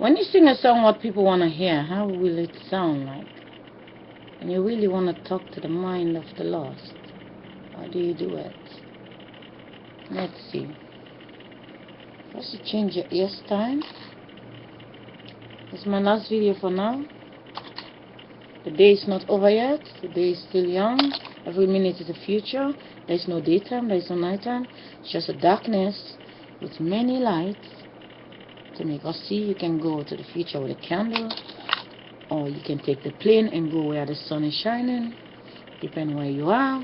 When you sing a song what people want to hear, how will it sound like? And you really want to talk to the mind of the lost. How do you do it? Let's see. First you change your ears time. This is my last video for now. The day is not over yet. The day is still young. Every minute is a future. There is no daytime, there is no nighttime. It's just a darkness with many lights to make us see. You can go to the future with a candle, or you can take the plane and go where the sun is shining, depending where you are.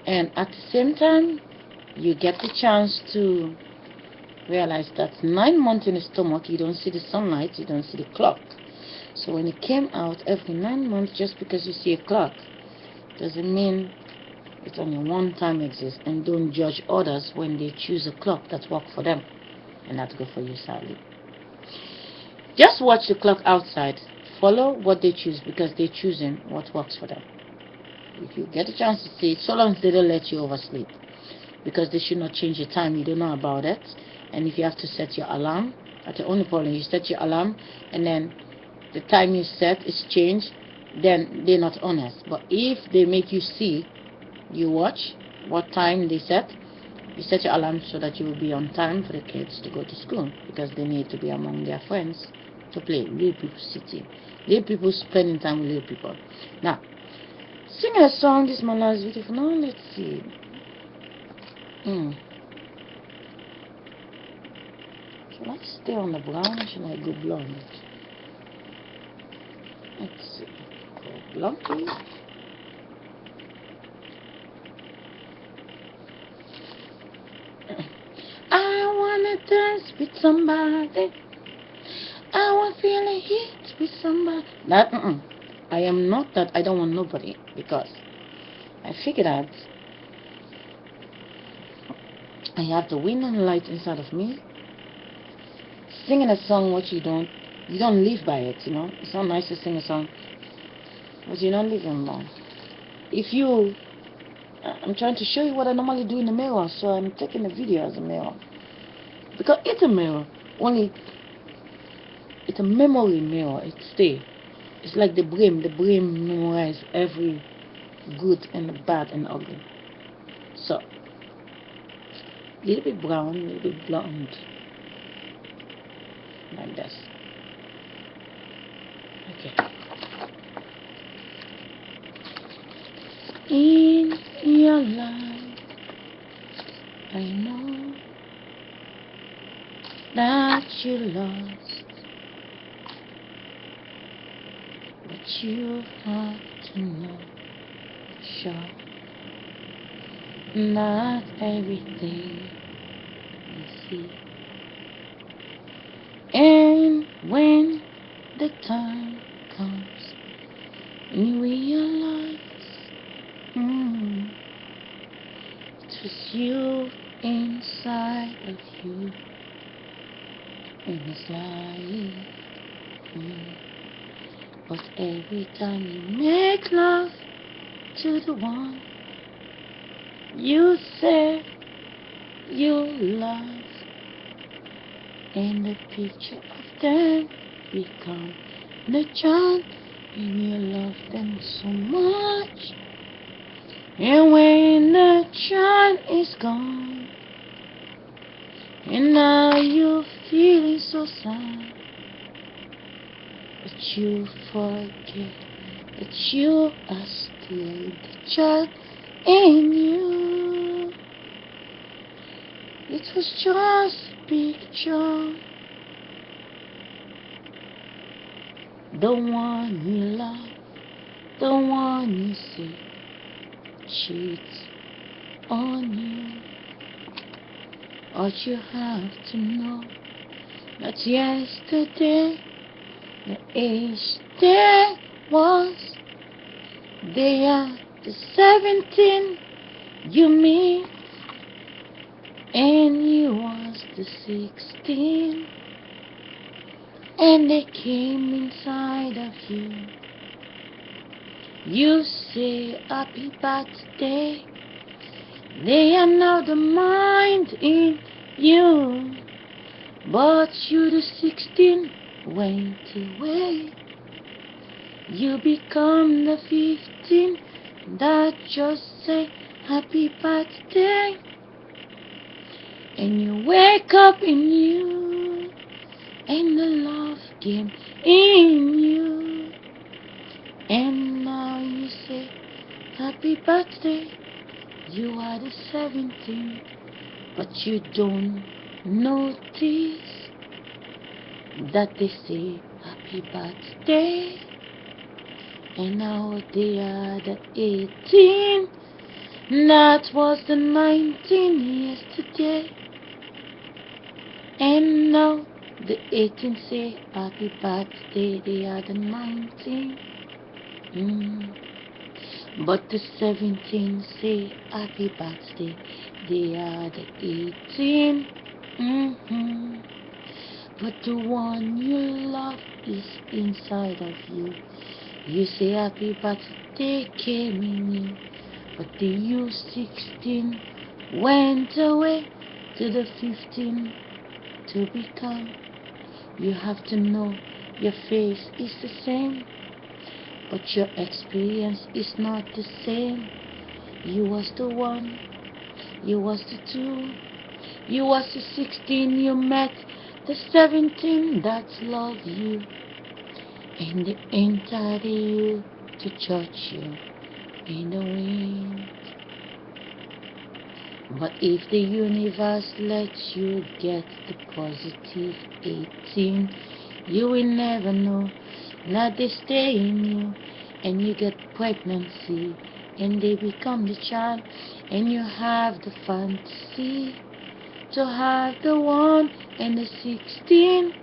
And at the same time, you get the chance to realize that 9 months in the stomach, you don't see the sunlight, you don't see the clock. So when it came out every 9 months, just because you see a clock doesn't mean it's only one time exists. And don't judge others when they choose a clock that works for them and not good for you, sadly. Just watch the clock outside. Follow what they choose, because they're choosing what works for them. If you get a chance to see it, so long as they don't let you oversleep, because they should not change your time. You don't know about it. And if you have to set your alarm, that's the only problem. You set your alarm and then the time you set is changed, then they're not honest. But if they make you see, you watch what time they set, you set your alarm so that you will be on time for the kids to go to school, because they need to be among their friends to play. Little people city, little people spending time with little people. Now, singing a song. This is my last video for now. Let's see. Should I stay on the brown or should I go blonde? Let's see. Go blonde, please. I wanna dance with somebody. I want to feel a heat with somebody. That I am not that. I don't want nobody, because I figured out I have the wind and light inside of me. Singing a song what you don't live by it, you know. It's not nice to sing a song but you're not living by. If you I'm trying to show you what I normally do in the mirror, so I'm taking the video as a mirror, because it's a mirror, only it's a memory mirror. It stays. It's like the brain memorizes every good and the bad and ugly. So a little bit brown, a little bit blonde, like this. Okay. In your life, I know that you lost, but you have to know, sure, not everything you see. And when the time comes and you realize it was you inside of you, and it's like but every time you make love to the one you say you love, and the picture of them become the child, and you love them so much. And when the child is gone, and now you're feeling so sad, but you forget that you are still the child in you. It was just a picture, the one you love, the one you see cheats on you. But you have to know that yesterday the age there was, they are the 17 you meet, and you was the 16, and they came inside of you. You say happy birthday, they are now the mind in you, but you the 16 went away. You become the 15 that just say happy birthday. And you wake up in you, and the love came in you. And now you say happy birthday. You are the 17, but you don't notice that they say happy birthday. And now they are the 18. That was the 19 yesterday. And now the 18 say happy birthday. They are the 19. But the 17 say happy birthday. They are the 18. But the one you love is inside of you. You say happy birthday came in you. But the U16 went away to the 15 to become. You have to know your face is the same, but your experience is not the same. You was the 1, you was the 2, you was the 16, you met the 17 that love you, and they entered you to church you in the wind. But if the universe lets you get the positive 18, you will never know. Now they stay in you, and you get pregnancy, and they become the child, and you have the fantasy to have the 1 and the 16.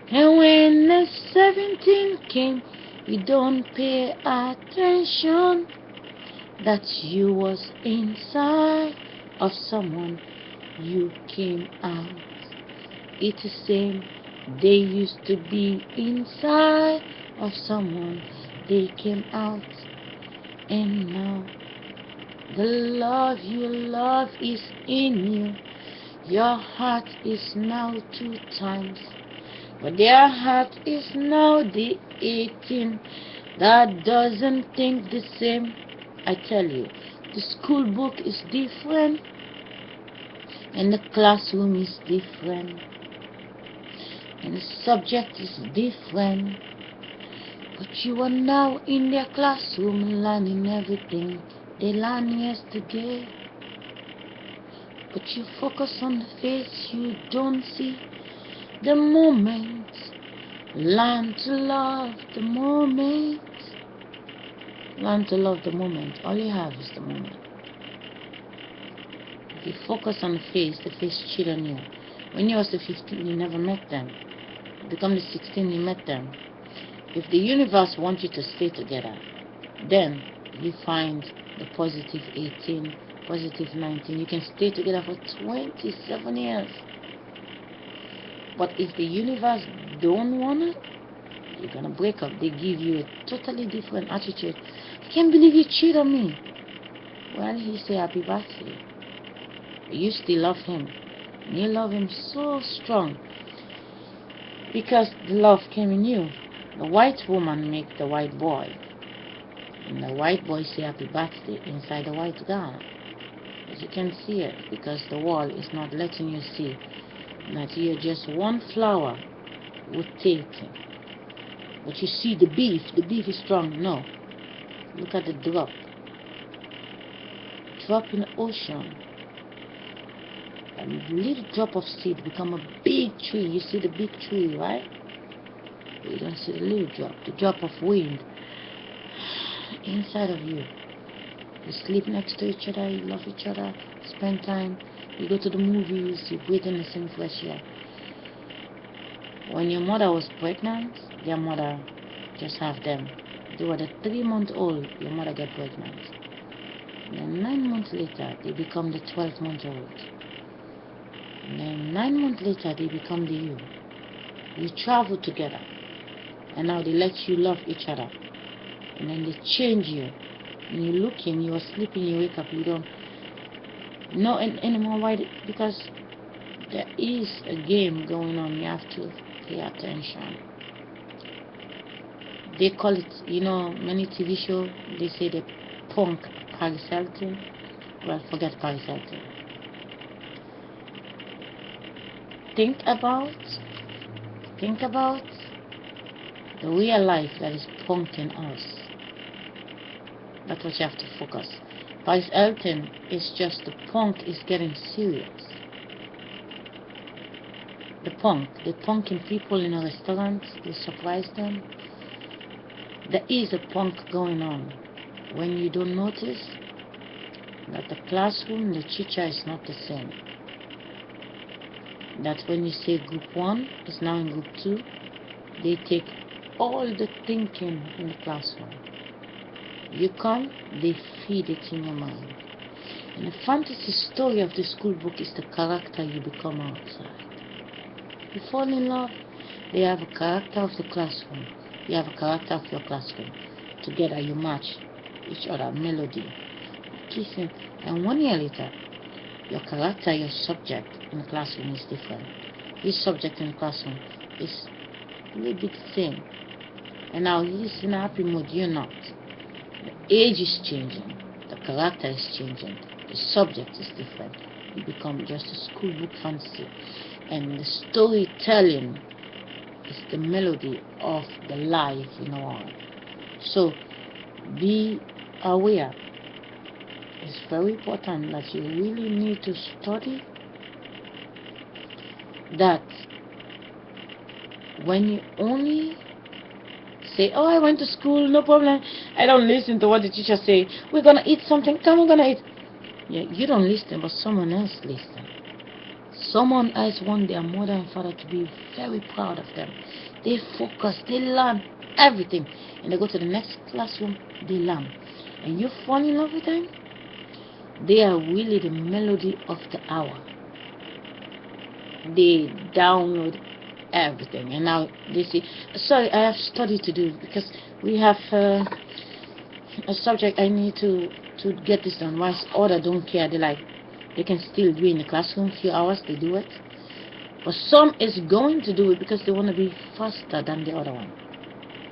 And when the 17 came, you don't pay attention that you was inside of someone, you came out. It's the same. They used to be inside of someone, they came out. And now the love you love is in you. Your heart is now 2 times, but their heart is now the 18 that doesn't think the same. I tell you, the school book is different, and the classroom is different, and the subject is different. But you are now in their classroom learning everything they learned yesterday. But you focus on the face, you don't see the moment. Learn to love the moment. Learn to love the moment. All you have is the moment. If you focus on the face cheat on you. When you was the 15, you never met them. You become the 16, you met them. If the universe wants you to stay together, then you find the positive 18, positive 19. You can stay together for 27 years. But if the universe don't want it, you're gonna break up. They give you a totally different attitude. I can't believe you cheated on me. Well, he say happy birthday. You still love him. And you love him so strong because the love came in you. The white woman make the white boy, and the white boy say happy birthday inside the white girl. But you can see it because the wall is not letting you see that you're just one flower rotating. But you see the beef is strong. No, look at the drop in the ocean. A little drop of seed become a big tree. You see the big tree, right? But you don't see the little drop, the drop of wind inside of you. You sleep next to each other, you love each other, spend time, you go to the movies, you breathe in the same fresh air. When your mother was pregnant, their mother just have them. They were the 3-month-old, your mother got pregnant. And then 9 months later, they become the 12-month-old. And then 9 months later, they become the you. You travel together. And now they let you love each other. And then they change you. And you look in, you are sleeping, you wake up, you don't know anymore. Why? Because there is a game going on. You have to pay attention. They call it, you know, many TV shows, they say the punk Paris Hilton. Well, forget Paris Hilton. Think about the real life that is punking us. That's what you have to focus. Paris Hilton is just the punk is getting serious. The punking people in a restaurant, they surprise them. There is a punk going on. When you don't notice that the classroom, the teacher is not the same. That when you say group 1 is now in group 2, they take all the thinking in the classroom. You come, they feed it in your mind. And the fantasy story of the school book is the character you become outside. You fall in love, they have a character of the classroom. You have a character of your classroom. Together you match each other, melody, kissing, and 1 year later, your character, your subject in the classroom is different. His subject in the classroom is a little bit the same. And now he's in a happy mood, you're not. The age is changing, the character is changing, the subject is different. You become just a school book fantasy. And the storytelling is the melody of the life in our world. So be aware. It's very important that you really need to study that. When you only say, oh, I went to school, no problem, I don't listen to what the teacher say, we're gonna eat something, come, we're gonna eat. Yeah, you don't listen, but someone else listens. Someone else want their mother and father to be very proud of them. They focus, they learn everything, and they go to the next classroom, they learn. And you fall in love with them, they are really the melody of the hour. They download everything, and now they say, sorry, I have study to do because we have a subject I need to get this done. Whilst others don't care, they can still do it in the classroom, few hours they do it. But some is going to do it because they want to be faster than the other one.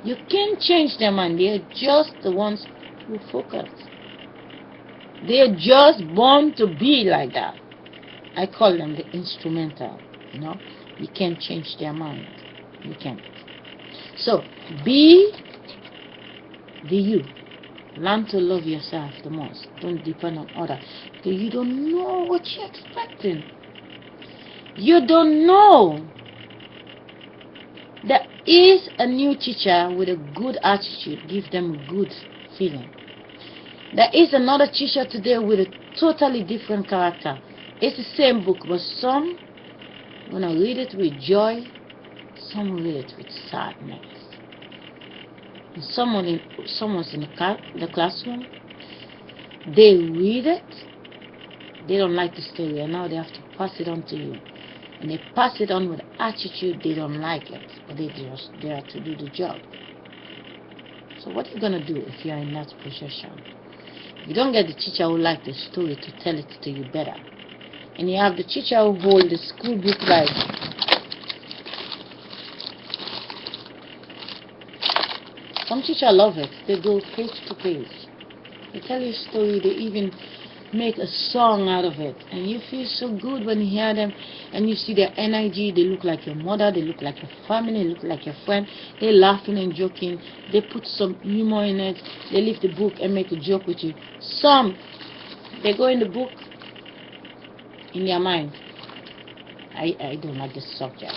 You can't change their mind. They are just the ones who focus. They are just born to be like that. I call them the instrumental. You know, you can't change their mind. You can't. So be the you. Learn to love yourself the most. Don't depend on others, because you don't know what you're expecting. You don't know. There is a new teacher with a good attitude. Give them a good feeling. There is another teacher today with a totally different character. It's the same book, but some gonna read it with joy, some read it with sadness. And someone's in the classroom, they read it, they don't like the story, and now they have to pass it on to you. And they pass it on with attitude, they don't like it, but they just there to do the job. So what are you gonna do if you are in that position? If you don't get the teacher who likes the story to tell it to you better, and you have the teacher who hold the school book like some teachers love it. They go page to page. They tell you a story. They even make a song out of it, and you feel so good when you hear them and you see their energy. They look like your mother. They look like your family. They look like your friend. They're laughing and joking. They put some humor in it. They leave the book and make a joke with you. Some they go in the book in their mind. I don't like this subject.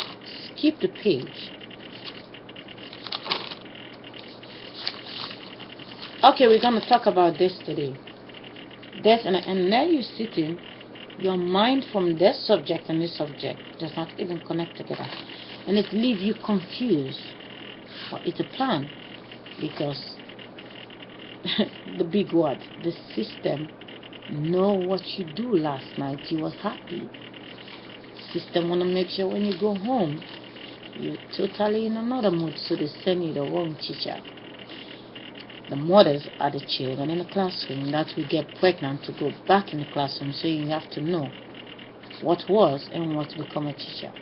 Skip the page. Okay, we're going to talk about this today. This, and now you're sitting, your mind from this subject and this subject does not even connect together. And it leaves you confused. But it's a plan. Because the big word, the system, know what you do last night. You was happy. System want to make sure when you go home, you're totally in another mood. So they send you the wrong teacher. The mothers are the children in the classroom that will get pregnant to go back in the classroom, so you have to know what was and what to become a teacher.